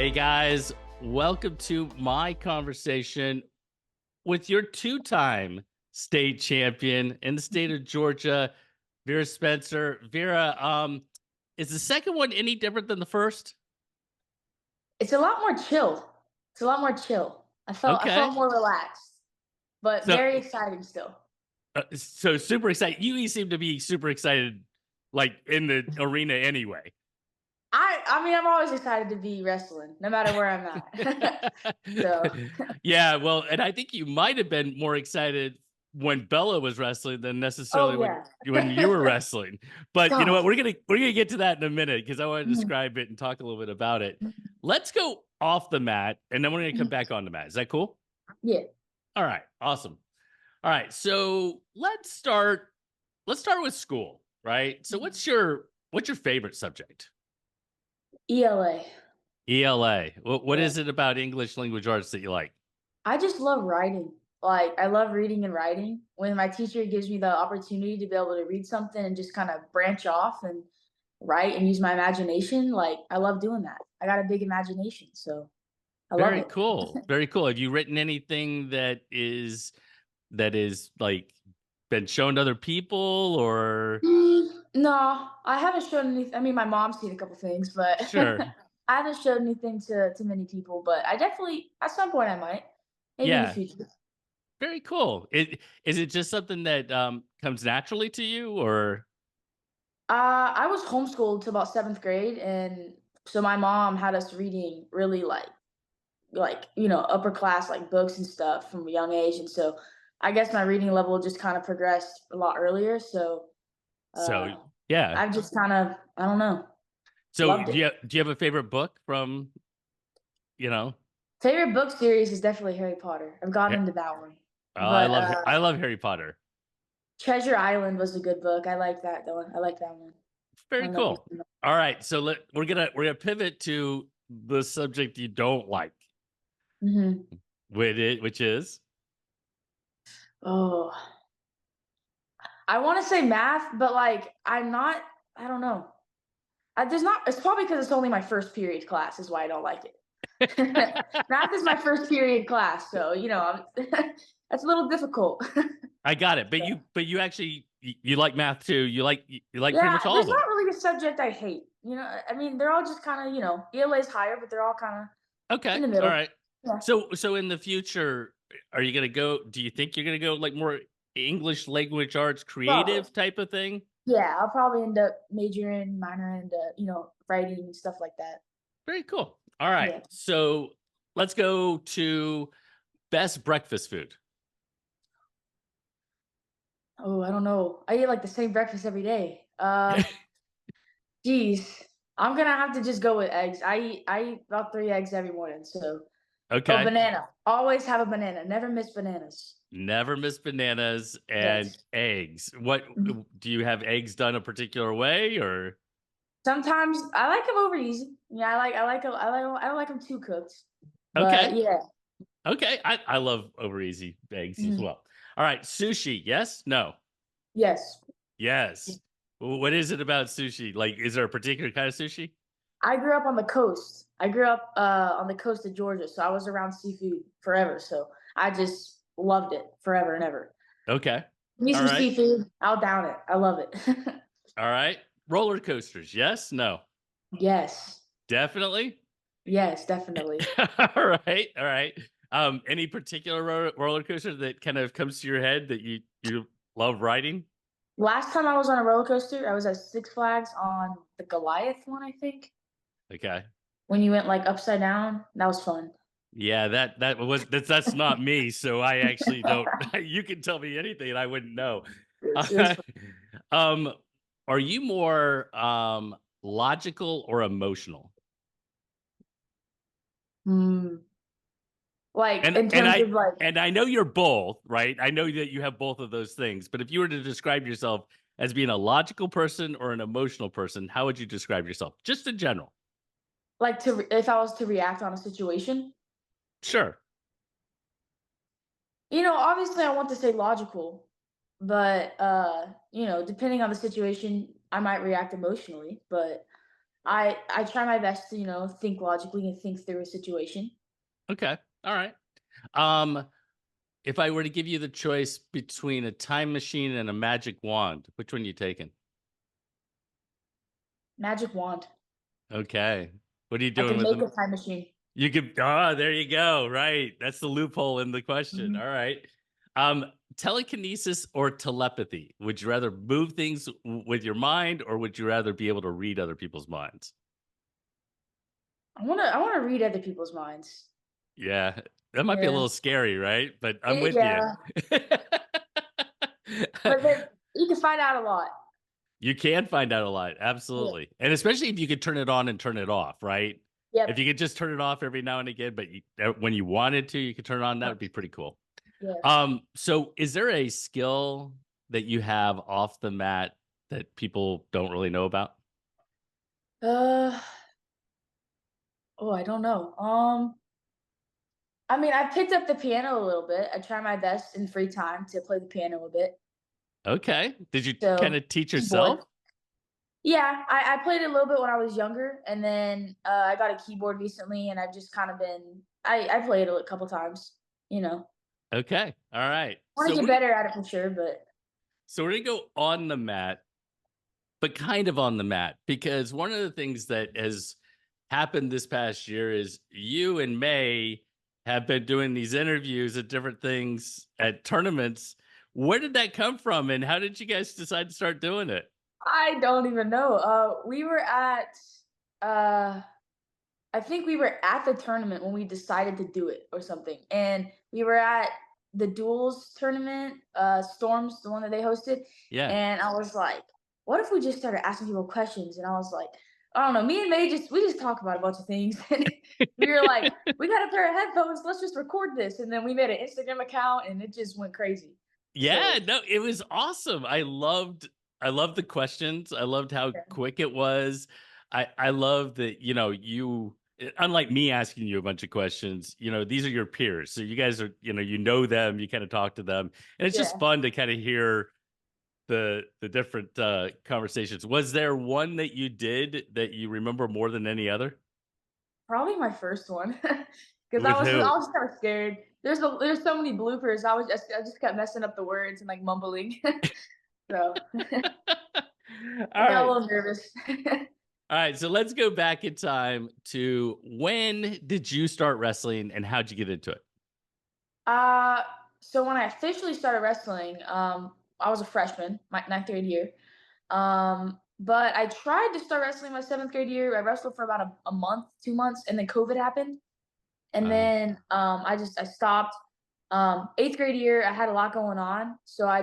Hey guys, welcome to my conversation with your two-time state champion in the state of Georgia, Vera Spencer. Vera, is the second one any different than the first? It's a lot more chill. It's a lot more chill. I felt Okay. more relaxed, but So very exciting still. so super excited. You seem to be super excited like in the arena anyway. I mean, I'm always excited to be wrestling, no matter where I'm at. So, Yeah, well, and I think you might have been more excited when Bella was wrestling than necessarily oh when you yeah. were wrestling. But you know Gosh. what? We're gonna get to that in a minute because I want to Mhm, describe it and talk a little bit about it. Let's go off the mat and then we're gonna come mhm. back on the mat. Is that cool? Yeah. All right, awesome. All right, so let's start with school, right? So what's your favorite subject? ELA. ELA. What Yeah. is it about English language arts that you like? I just love writing. Like I love reading and writing. When my teacher gives me the opportunity to be able to read something and just kind of branch off and write and use my imagination, like I love doing that. I got a big imagination, so I love Very it. cool. Very cool. Have you written anything that is like been shown to other people or No, I haven't shown anything. I mean, my mom's seen a couple things, but sure. I haven't showed anything to many people. But I definitely, at some point, I might, maybe in the Yeah. future. Very cool. Is it just something that comes naturally to you or I was homeschooled to about seventh grade, and so my mom had us reading really like upper class like books and stuff from a young age, and so I guess my reading level just kind of progressed a lot earlier. So so uh, yeah. I've just kind of I don't know So loved do it. you have a favorite book from, you know? Favorite book series is definitely Harry Potter. I've gotten Yeah. into that one. Oh, But I love Harry Potter. Treasure Island was a good book. I like that one. I like that one. I Very don't know if cool. All right. So we're gonna pivot to the subject you don't like Mhm. with it, which is Oh, I wanna say math, but, like, I don't know. There's not it's probably because it's only my first period class is why I don't like it. Math is my first period class, so, that's a little difficult. I got it. But So, you actually you like math too. You like pretty yeah, much all of there's them. not really a subject I hate, I mean, they're all just kinda, ELA's higher, but they're all kinda in Okay. the All middle. right. Yeah. So in the future, are you gonna go? Do you think you're gonna go like more English language arts, Probably. creative type of thing? Yeah, I'll probably end up majoring, minor in, writing, stuff like that. Very cool. All right. Yeah. So let's go to best breakfast food. Oh, I don't know. I eat like the same breakfast every day. Geez, I'm gonna have to just go with eggs. I eat about 3 eggs every morning. So, oh, Okay. banana. Always have a banana. Never miss bananas. Never miss bananas and Yes. eggs. What Mhm. do you have eggs done a particular way or? Sometimes I like them over easy. Yeah, I don't like them too cooked. But Okay. yeah. Okay. I love over easy eggs as Mhm. well. All right. Sushi. Yes. No. Yes. Yes. What is it about sushi? Like, is there a particular kind of sushi? I grew up on the coast. I grew up on the coast of Georgia, so I was around seafood forever. So I just loved it forever and ever. Okay. Give me All some right. seafood, I'll down it. I love it. All right. Roller coasters. Yes. No. Yes. Definitely. Yes, definitely. All right. All right. Any particular roller coaster that kind of comes to your head that you love riding? Last time I was on a roller coaster, I was at Six Flags on the Goliath one, I think. Okay. When you went like upside down, that was fun. Yeah, that's not me, so I actually don't you can tell me anything and I wouldn't know. It was fun. Um, are you more, logical or emotional? Mm. Like And in and terms I of like and I know you're both, right? I know that you have both of those things, but if you were to describe yourself as being a logical person or an emotional person, how would you describe yourself? Just in general. if I was to react on a situation, Sure. obviously I want to say logical, but depending on the situation, I might react emotionally, but I try my best to, think logically and think through a situation. Okay. All right. Um, if I were to give you the choice between a time machine and a magic wand, which one you taking? Magic wand. Okay. What are you I doing could with make them? a time machine. You could there you go. Right. That's the loophole in the question. Mhm. All right. Telekinesis or telepathy? Would you rather move things with your mind or would you rather be able to read other people's minds? I wanna read other people's minds. Yeah. That might be a Yeah. little scary, right? But I'm with you. Yeah. But then you can find out a lot. You can find out a lot, Yeah. absolutely, and especially if you could turn it on and turn it off, right? If you Yep. could just turn it off every now and again, but when you wanted to, you could turn it on, that would Yep. be pretty cool. Yeah. So is there a skill that you have off the mat that people don't really know about? Uh, oh, I don't know. I mean, I picked up the piano a little bit. I try my best in free time to play the piano a bit. Okay. Did you So, kinda teach keyboard. yourself? Yeah, I played it a little bit when I was younger, and then I got a keyboard recently, and I've just kind of been I played it a couple times. You know, Okay, alright. want to get better at it for sure, but So we're gonna go on the mat, but kind of on the mat, because one of the things that has happened this past year is you and May have been doing these interviews at different things at tournaments. Where did that come from, and how did you guys decide to start doing it? I don't even know. We were at uh I think we were at the tournament when we decided to do it or something. And we were at the duels tournament, Storms, the one that they hosted. Yeah. And I was like, what if we just started asking people questions? And I was like, I don't know, me and May we just talk about a bunch of things. And we were like, we got a pair of headphones, let's just record this. And then we made an Instagram account and it just went crazy. Yeah, So no, it was awesome. I loved the questions. I loved how yeah. quick it was. I love that, unlike me asking you a bunch of questions, these are your peers. So you guys are, you know them, you kind of talk to them. And it's just Yeah. fun to kind of hear the different conversations. Was there one that you did that you remember more than any other? Probably my first one, because With I who? was kinda scared. There's so many bloopers, I just kept messing up the words and, like, mumbling. So, All I got a right. little nervous. All right, so let's go back in time to when did you start wrestling and how'd you get into it? Uh, so when I officially started wrestling, I was a freshman, my ninth grade year. But I tried to start wrestling my 7th grade year. I wrestled for about a month, 2 months, and then COVID happened. And Uh, then, I stopped. 8th grade year, I had a lot going on, so I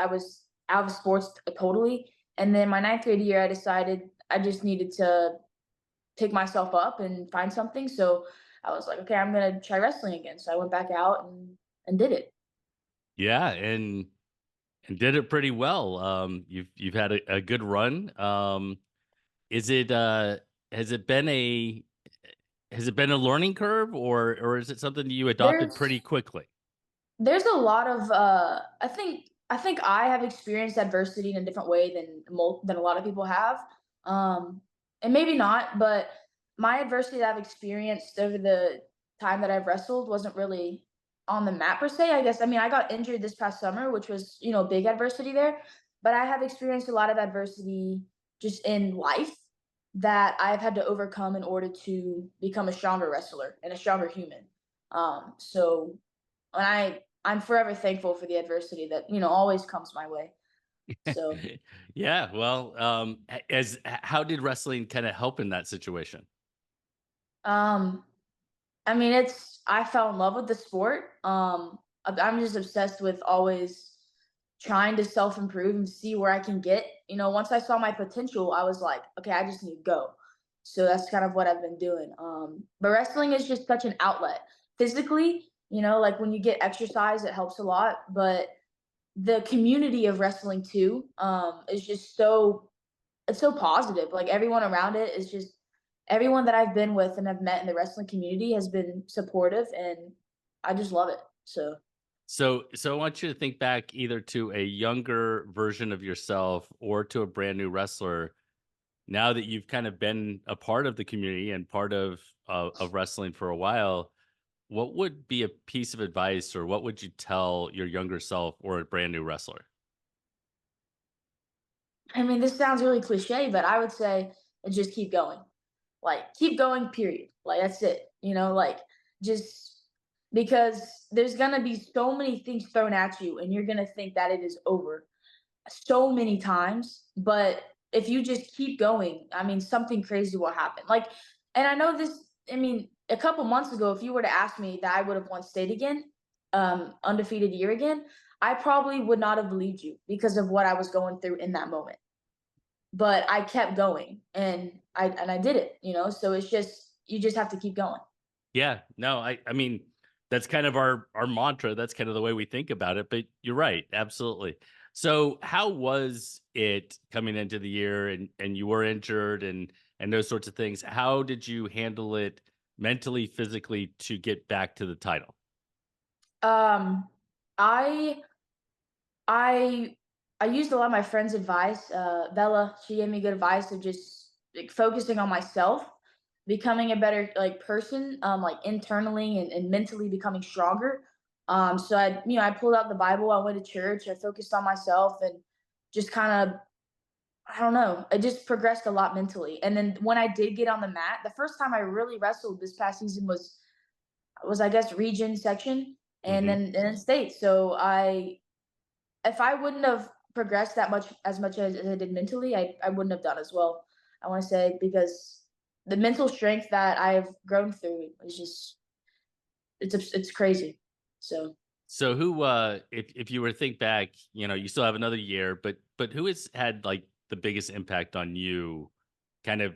was out of sports totally. And then my ninth grade year, I decided I just needed to pick myself up and find something. So I was like, okay, I'm gonna try wrestling again. So I went back out and did it. yeah, and did it pretty well. You've had a good run. Is it has it been a has it been a learning curve or is it something you adopted There's pretty quickly? There's a lot of I think I have experienced adversity in a different way than a lot of people have. And maybe not, but my adversity that I've experienced over the time that I've wrestled wasn't really on the mat per se. I guess I mean I got injured this past summer, which was, big adversity there, but I have experienced a lot of adversity just in life that I've had to overcome in order to become a stronger wrestler and a stronger human. So and I'm forever thankful for the adversity that, always comes my way. So, Yeah, well, how did wrestling kind of help in that situation? um, I mean, I fell in love with the sport. I'm just obsessed with always trying to self improve and see where I can get. Once I saw my potential, I was like, okay, I just need to go. So that's kind of what I've been doing. But wrestling is just such an outlet physically. Like when you get exercise, it helps a lot. But the community of wrestling too is just it's so positive. Like everyone around it is just everyone that I've been with and I've met in the wrestling community has been supportive and I just love it. So, So I want you to think back either to a younger version of yourself or to a brand new wrestler. now that you've kind of been a part of the community and part of wrestling for a while, what would be a piece of advice or what would you tell your younger self or a brand new wrestler? I mean, this sounds really cliche, but I would say just keep going. Like, keep going, period. Like, that's it. Like, just because there's going to be so many things thrown at you, and you're going to think that it is over so many times. But if you just keep going, I mean, something crazy will happen. Like, and I know this, I mean, a couple months ago, if you were to ask me that I would have won state again, undefeated year again, I probably would not have believed you because of what I was going through in that moment. But I kept going and I did it, so it's just you just have to keep going. Yeah, no, I mean, that's kind of our mantra. That's kind of the way we think about it. But you're right, absolutely. So, how was it coming into the year, and you were injured and those sorts of things? How did you handle it mentally, physically to get back to the title? Um, I I I used a lot of my friends' advice. Bella, she gave me good advice of just like focusing on myself, becoming a better like person, like internally and mentally becoming stronger. So I pulled out the Bible, I went to church, I focused on myself and just kind of I don't know. I just progressed a lot mentally. And then when I did get on the mat, the first time I really wrestled this past season was I guess region section Hmm. and then state. So I if I wouldn't have progressed that much as I did mentally, I wouldn't have done as well. I want to say because the mental strength that I've grown through is just it's crazy. So So, who, if you were to think back, you still have another year, but who has had like the biggest impact on you, kind of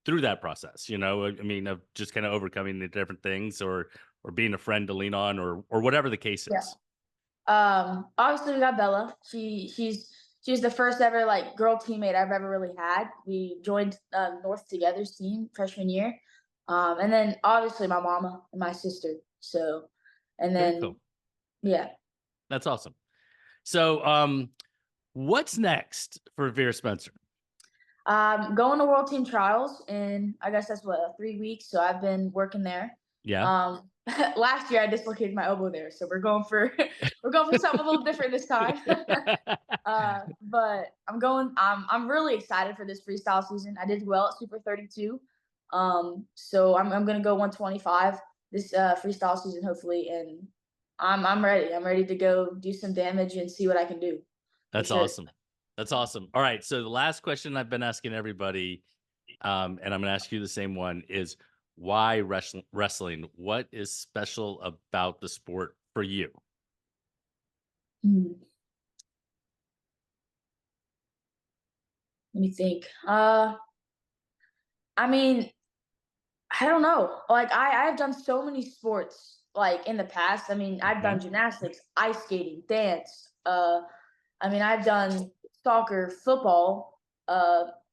through that process? I mean, of just kind of overcoming the different things, or being a friend to lean on, or whatever the case yeah. is. Obviously we got Bella. She's the first ever like girl teammate I've ever really had. We joined North Together's team freshman year. And then obviously my mama and my sister. So and Very then cool. yeah. That's awesome. So, what's next for Vera Spencer? Going to World Team Trials in I guess that's what 3 weeks. So I've been working there. Yeah. Um, last year I dislocated my elbow there, so we're going for we're going for something a little different this time. But I'm going. I'm really excited for this freestyle season. I did well at Super 32, so I'm gonna go 125 this freestyle season hopefully, and I'm ready. I'm ready to go do some damage and see what I can do for That's sure. awesome. That's awesome. All right. So the last question I've been asking everybody, and I'm going to ask you the same one, is why wrestling? What is special about the sport for you? Hmm, let me think. I mean, I don't know. Like I've done so many sports like in the past. I mean, I've Hmm. done gymnastics, ice skating, dance. I mean, I've done soccer, football,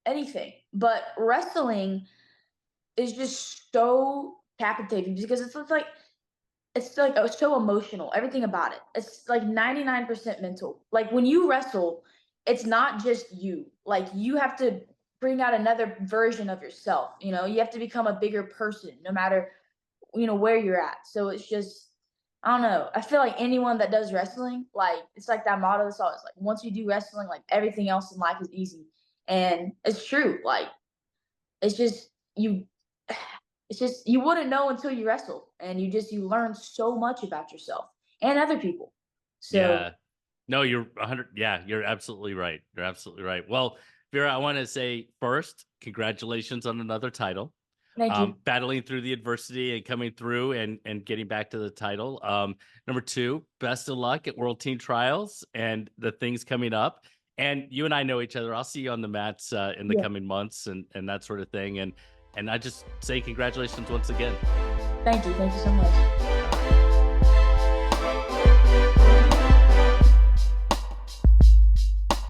anything. But wrestling is just so captivating because it's like oh, so emotional. Everything about it. It's like 99% mental. Like when you wrestle, it's not just you. Like you have to bring out another version of yourself. You have to become a bigger person, no matter where you're at. So it's just I don't know. I feel like anyone that does wrestling, like it's like that motto that's always like once you do wrestling, like everything else in life is easy. And it's true. Like it's just you it's just you wouldn't know until you wrestle and you learn so much about yourself and other people. So Yeah. No, you're 100. Yeah, you're absolutely right. You're absolutely right. Well, Vera, I want to say first, congratulations on another title. thank you. Battling through the adversity and coming through and getting back to the title. Number two, best of luck at World Team Trials and the things coming up. And you and I know each other. I'll see you on the mats in the Yeah. coming months and that sort of thing. And I just say congratulations once again. Thank you. Thank you so much.